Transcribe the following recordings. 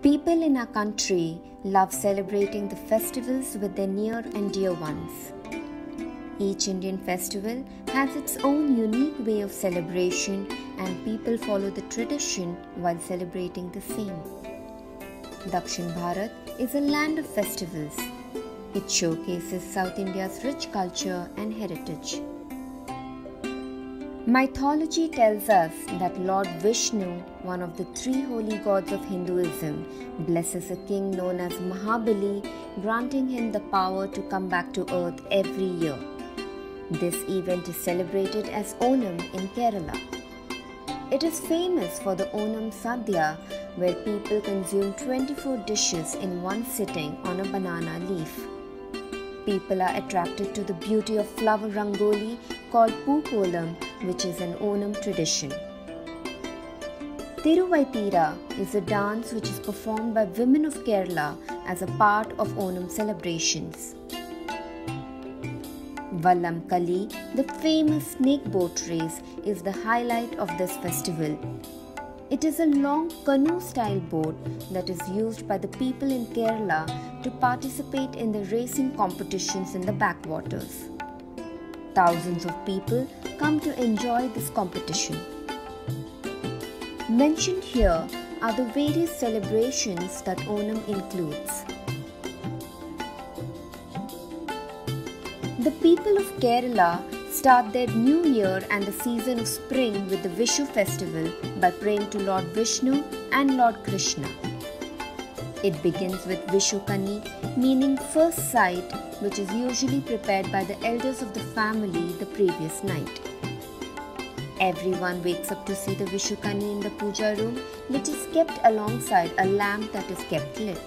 People in our country love celebrating the festivals with their near and dear ones. Each Indian festival has its own unique way of celebration, and people follow the tradition while celebrating the same. Dakshin Bharat is a land of festivals. It showcases South India's rich culture and heritage. Mythology tells us that Lord Vishnu, one of the three holy gods of Hinduism, blesses a king known as Mahabali, granting him the power to come back to earth every year. This event is celebrated as Onam in Kerala. It is famous for the Onam Sadhya, where people consume 24 dishes in one sitting on a banana leaf. People are attracted to the beauty of flower rangoli called Pookolam, which is an Onam tradition. Thiruvaiyaru is a dance which is performed by women of Kerala as a part of Onam celebrations. Vallam Kali, the famous snake boat race, is the highlight of this festival. It is a long canoe-style boat that is used by the people in Kerala to participate in the racing competitions in the backwaters. Thousands of people come to enjoy this competition. Mentioned here are the various celebrations that Onam includes. The people of Kerala start their new year and the season of spring with the Vishu festival by praying to Lord Vishnu and Lord Krishna. It begins with Vishu Kani, meaning first sight, which is usually prepared by the elders of the family the previous night. Everyone wakes up to see the Vishu Kani in the puja room, which is kept alongside a lamp that is kept lit.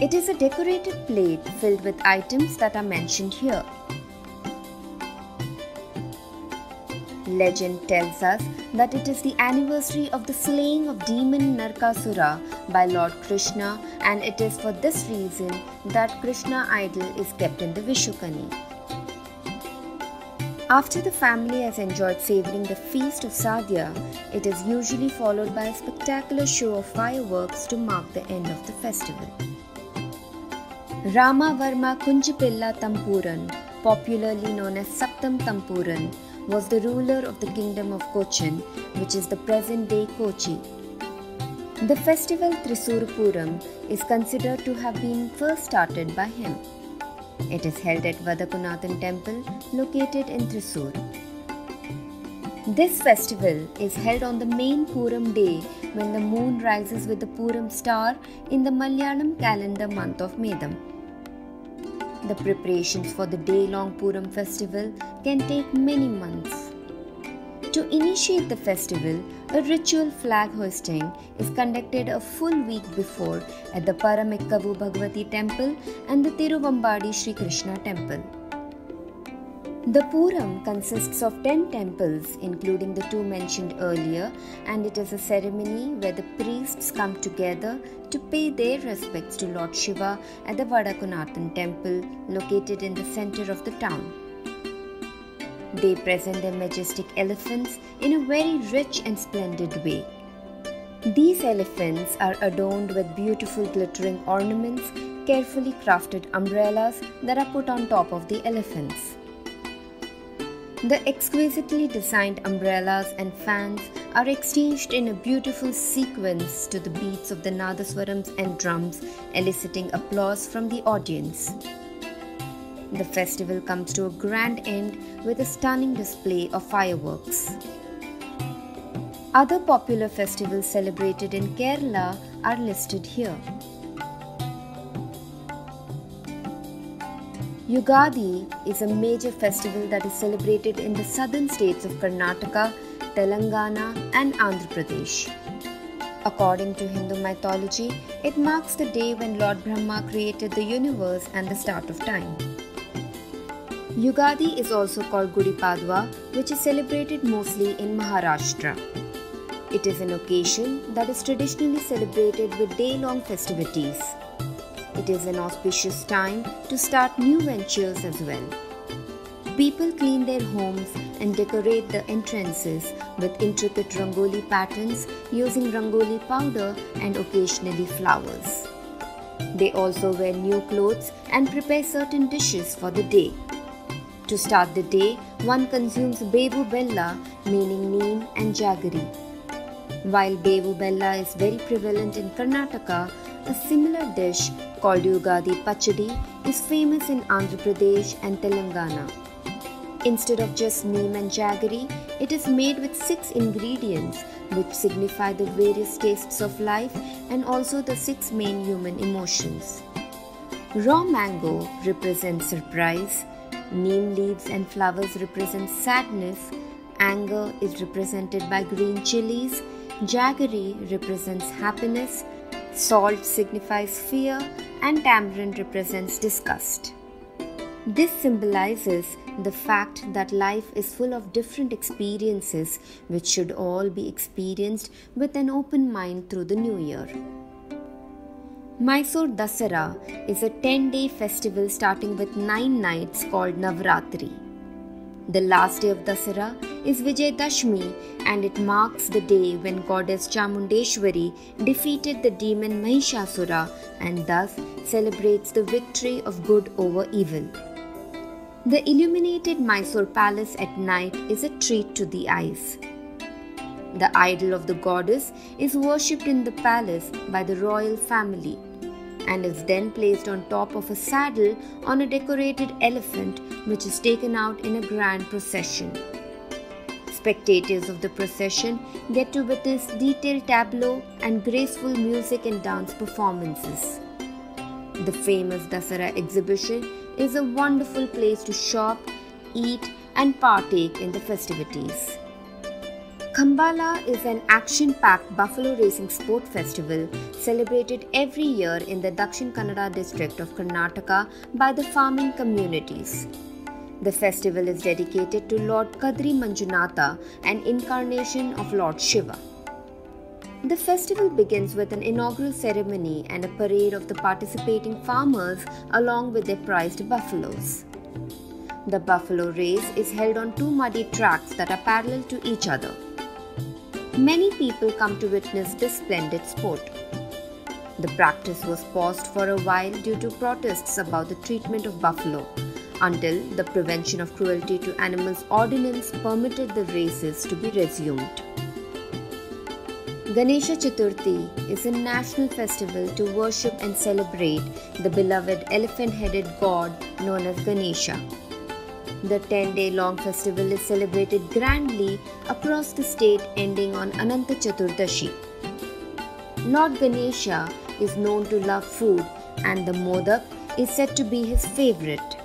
It is a decorated plate filled with items that are mentioned here. Legend tells us that it is the anniversary of the slaying of demon Narkasura by Lord Krishna, and it is for this reason that Krishna idol is kept in the Vishukani. After the family has enjoyed savouring the feast of Sadhya, it is usually followed by a spectacular show of fireworks to mark the end of the festival. Rama Varma Kunjapilla Tampuran, popularly known as Saptam Tampuran, was the ruler of the kingdom of Cochin, which is the present-day Kochi. The festival Thrissur Pooram is considered to have been first started by him. It is held at Bhatukamma temple located in Thrissur. This festival is held on the main Pooram day when the moon rises with the Pooram star in the Malayalam calendar month of Medam. The preparations for the day-long Pooram festival can take many months. To initiate the festival, a ritual flag hoisting is conducted a full week before at the Paramekkavu Bhagavati temple and the Tiruvambadi Sri Krishna temple. The Pooram consists of 10 temples, including the two mentioned earlier, and it is a ceremony where the priests come together to pay their respects to Lord Shiva at the Vadakunathan temple located in the center of the town. They present their majestic elephants in a very rich and splendid way. These elephants are adorned with beautiful glittering ornaments, carefully crafted umbrellas that are put on top of the elephants. The exquisitely designed umbrellas and fans are exchanged in a beautiful sequence to the beats of the nadaswarams and drums, eliciting applause from the audience. The festival comes to a grand end with a stunning display of fireworks. Other popular festivals celebrated in Kerala are listed here. Ugadi is a major festival that is celebrated in the southern states of Karnataka, Telangana and Andhra Pradesh. According to Hindu mythology, it marks the day when Lord Brahma created the universe and the start of time. Ugadi is also called Gudi Padwa, which is celebrated mostly in Maharashtra. It is an occasion that is traditionally celebrated with day-long festivities. It is an auspicious time to start new ventures as well. People clean their homes and decorate the entrances with intricate rangoli patterns using rangoli powder and occasionally flowers. They also wear new clothes and prepare certain dishes for the day. To start the day, one consumes bevu bella, meaning neem and jaggery. While bevu bella is very prevalent in Karnataka, a similar dish called ugadi pachadi is famous in Andhra Pradesh and Telangana. Instead of just neem and jaggery, it is made with 6 ingredients which signify the various tastes of life and also the 6 main human emotions. Raw mango represents surprise, neem leaves and flowers represent sadness, anger is represented by green chilies, jaggery represents happiness, salt signifies fear, and tamarind represents disgust. This symbolizes the fact that life is full of different experiences which should all be experienced with an open mind through the new year. Mysore Dasara is a 10-day festival starting with 9 nights called Navratri. The last day of Dasara is Vijayadashmi, and it marks the day when goddess Chamundeshwari defeated the demon Mahishasura and thus celebrates the victory of good over evil. The illuminated Mysore palace at night is a treat to the eyes. The idol of the goddess is worshipped in the palace by the royal family and is then placed on top of a saddle on a decorated elephant which is taken out in a grand procession. Spectators of the procession get to witness detailed tableau and graceful music and dance performances. The famous Dasara exhibition is a wonderful place to shop, eat, and partake in the festivities. Khambala is an action-packed buffalo racing sport festival celebrated every year in the Dakshin Kannada district of Karnataka by the farming communities. The festival is dedicated to Lord Kadri Manjunatha, an incarnation of Lord Shiva. The festival begins with an inaugural ceremony and a parade of the participating farmers along with their prized buffaloes. The buffalo race is held on 2 muddy tracks that are parallel to each other. Many people come to witness this splendid sport. The practice was paused for a while due to protests about the treatment of buffalo, until the Prevention of Cruelty to Animals Ordinance permitted the races to be resumed. Ganesha Chaturthi is a national festival to worship and celebrate the beloved elephant-headed god known as Ganesha. The 10-day-long festival is celebrated grandly across the state ending on Ananta Chaturdashi. Lord Ganesha is known to love food and the modak is said to be his favorite.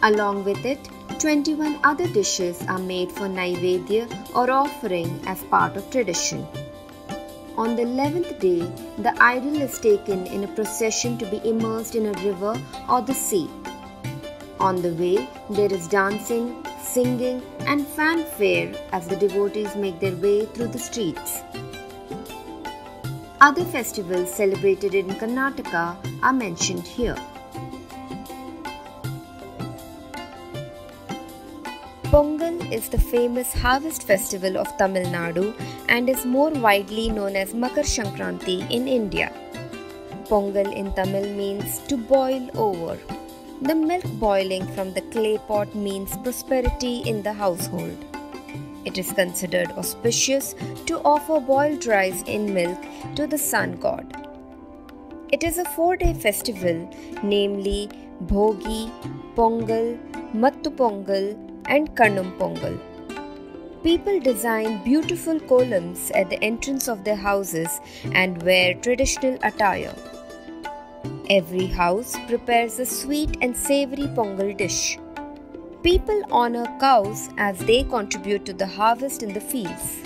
Along with it, 21 other dishes are made for Naivedya or offering as part of tradition. On the 11th day, the idol is taken in a procession to be immersed in a river or the sea. On the way, there is dancing, singing, and fanfare as the devotees make their way through the streets. Other festivals celebrated in Karnataka are mentioned here. Pongal is the famous harvest festival of Tamil Nadu and is more widely known as Makar Sankranti in India. Pongal in Tamil means to boil over. The milk boiling from the clay pot means prosperity in the household. It is considered auspicious to offer boiled rice in milk to the sun god. It is a 4-day festival, namely Bhogi, Pongal, Mattu Pongal, and Kannum Pongal. People design beautiful columns at the entrance of their houses and wear traditional attire. Every house prepares a sweet and savory Pongal dish. People honor cows as they contribute to the harvest in the fields.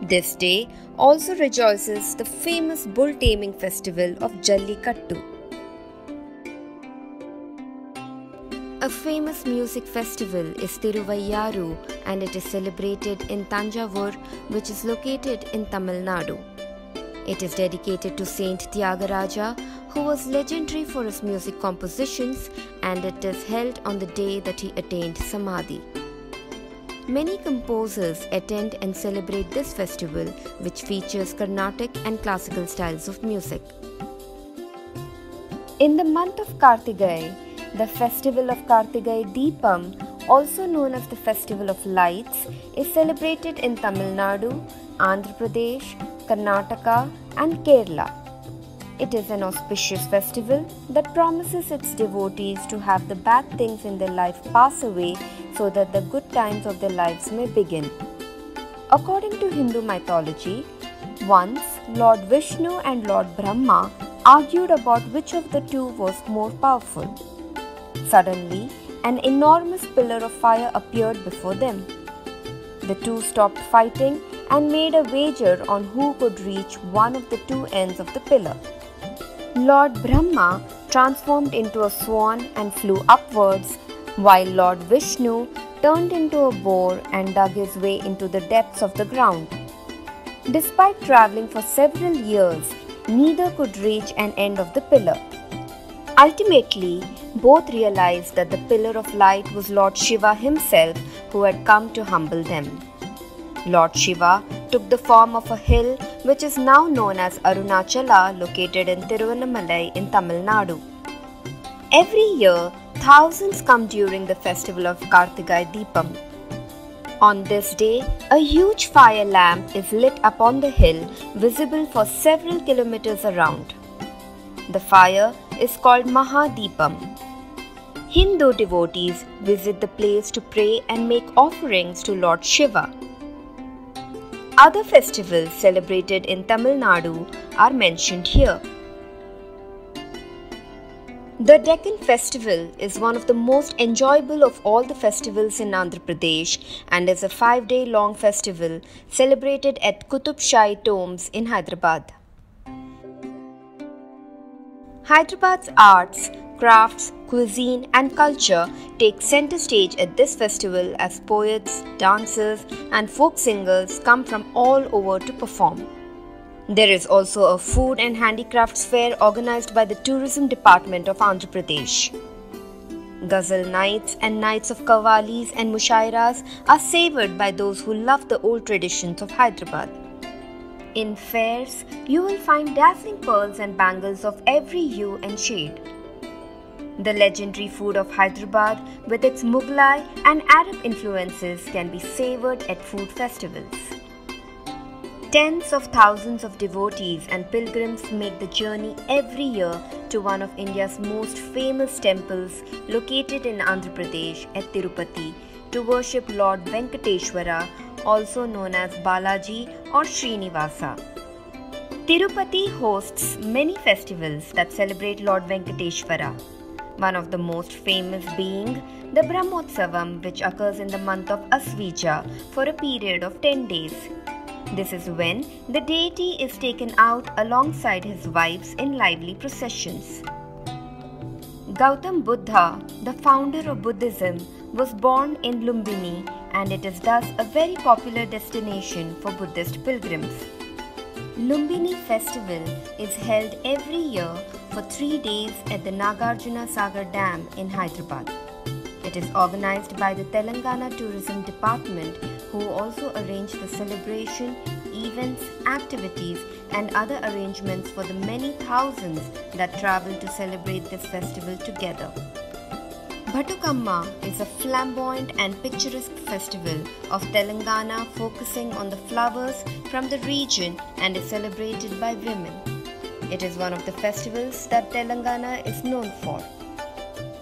This day also rejoices the famous bull taming festival of Jallikattu. A famous music festival is Thiruvaiyaru and it is celebrated in Thanjavur, which is located in Tamil Nadu. It is dedicated to Saint Tyagaraja, who was legendary for his music compositions, and it is held on the day that he attained Samadhi. Many composers attend and celebrate this festival, which features Carnatic and classical styles of music. In the month of Karthigai, the festival of Karthigai Deepam, also known as the Festival of Lights, is celebrated in Tamil Nadu, Andhra Pradesh, Karnataka and Kerala. It is an auspicious festival that promises its devotees to have the bad things in their life pass away so that the good times of their lives may begin. According to Hindu mythology, once Lord Vishnu and Lord Brahma argued about which of the two was more powerful. Suddenly, an enormous pillar of fire appeared before them. The two stopped fighting and made a wager on who could reach one of the two ends of the pillar. Lord Brahma transformed into a swan and flew upwards, while Lord Vishnu turned into a boar and dug his way into the depths of the ground. Despite travelling for several years, neither could reach an end of the pillar. Ultimately, both realized that the pillar of light was Lord Shiva himself, who had come to humble them. Lord Shiva took the form of a hill which is now known as Arunachala, located in Tirumala in Tamil Nadu. Every year, thousands come during the festival of Karthigai Deepam. On this day, a huge fire lamp is lit upon the hill, visible for several kilometers around. The fire is called Mahadeepam. Hindu devotees visit the place to pray and make offerings to Lord Shiva. Other festivals celebrated in Tamil Nadu are mentioned here. The Deccan Festival is one of the most enjoyable of all the festivals in Andhra Pradesh and is a 5-day long festival celebrated at Qutub Shahi tombs in Hyderabad. Hyderabad's arts, crafts, cuisine and culture take center stage at this festival as poets, dancers and folk singers come from all over to perform. There is also a food and handicrafts fair organized by the Tourism Department of Andhra Pradesh. Ghazal nights and nights of qawwalis and mushairas are savoured by those who love the old traditions of Hyderabad. In fairs, you will find dazzling pearls and bangles of every hue and shade. The legendary food of Hyderabad, with its Mughlai and Arab influences, can be savoured at food festivals. Tens of thousands of devotees and pilgrims make the journey every year to one of India's most famous temples located in Andhra Pradesh at Tirupati to worship Lord Venkateshwara, also known as Balaji or Srinivasa. Tirupati hosts many festivals that celebrate Lord Venkateshwara, one of the most famous being the Brahmotsavam, which occurs in the month of Asvija for a period of 10 days. This is when the deity is taken out alongside his wives in lively processions. Gautam Buddha, the founder of Buddhism, was born in Lumbini, and it is thus a very popular destination for Buddhist pilgrims. Lumbini festival is held every year for 3 days at the Nagarjuna Sagar Dam in Hyderabad. It is organized by the Telangana Tourism Department, who also arrange the celebration, events, activities and other arrangements for the many thousands that travel to celebrate this festival together. Bhatukamma is a flamboyant and picturesque festival of Telangana focusing on the flowers from the region and is celebrated by women. It is one of the festivals that Telangana is known for.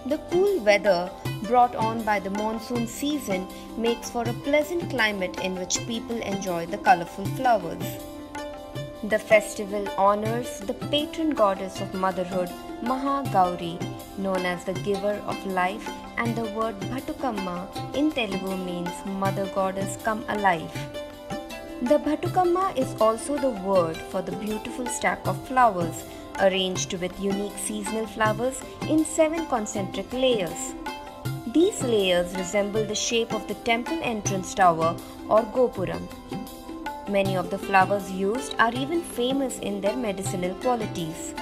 The cool weather brought on by the monsoon season makes for a pleasant climate in which people enjoy the colorful flowers. The festival honors the patron goddess of motherhood, Maha Gauri, known as the giver of life, and the word Bhatukamma in Telugu means mother goddess come alive. The Bhatukamma is also the word for the beautiful stack of flowers, arranged with unique seasonal flowers in 7 concentric layers. These layers resemble the shape of the temple entrance tower or Gopuram. Many of the flowers used are even famous in their medicinal qualities.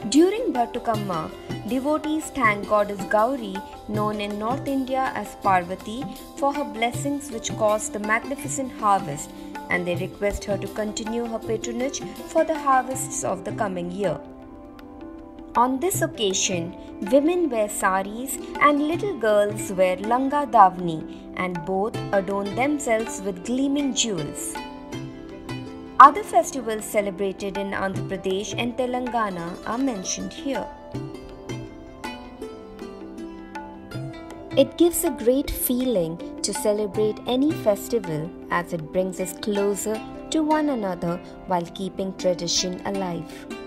During Bhatukamma, devotees thank goddess Gauri, known in North India as Parvati, for her blessings which caused the magnificent harvest, and they request her to continue her patronage for the harvests of the coming year. On this occasion, women wear saris and little girls wear langa davni, and both adorn themselves with gleaming jewels. Other festivals celebrated in Andhra Pradesh and Telangana are mentioned here. It gives a great feeling to celebrate any festival as it brings us closer to one another while keeping tradition alive.